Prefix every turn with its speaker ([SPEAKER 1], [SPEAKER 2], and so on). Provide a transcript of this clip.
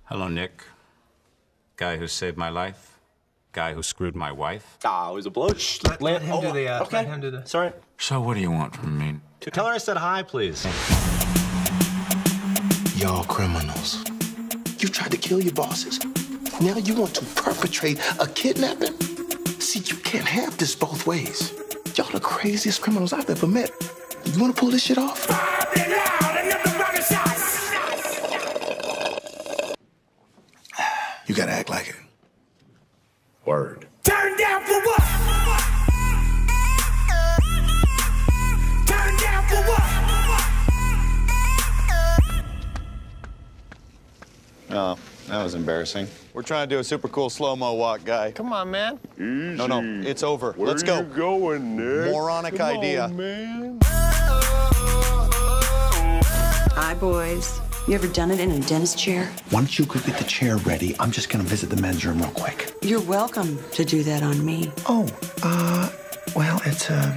[SPEAKER 1] Hello, Nick. Guy who saved my life. Guy who screwed my wife.
[SPEAKER 2] Ah, it was a blow.
[SPEAKER 3] Shh, let him do the,
[SPEAKER 2] okay.
[SPEAKER 3] let him do the...
[SPEAKER 2] Sorry.
[SPEAKER 1] So what do you want from me?
[SPEAKER 2] Tell her I said hi, please.
[SPEAKER 4] Y'all criminals. You tried to kill your bosses. Now you want to perpetrate a kidnapping? See, you can't have this both ways. Y'all the craziest criminals I've ever met. You want to pull this shit off? You gotta act like it.
[SPEAKER 5] Word.
[SPEAKER 6] Turn down for what? Turn down for what?
[SPEAKER 7] Oh, that was embarrassing. We're trying to do a super cool slow-mo walk, guy.
[SPEAKER 3] Come on, man.
[SPEAKER 5] Easy.
[SPEAKER 7] No, it's over. Let's go.
[SPEAKER 5] Where you going, Nick?
[SPEAKER 7] Moronic
[SPEAKER 5] Come
[SPEAKER 7] idea.
[SPEAKER 5] on, man.
[SPEAKER 8] Hi, boys. You ever done it in a dentist chair?
[SPEAKER 4] Once you could get the chair ready, I'm just gonna visit the men's room real quick.
[SPEAKER 8] You're welcome to do that on me.
[SPEAKER 4] Oh, well, it's a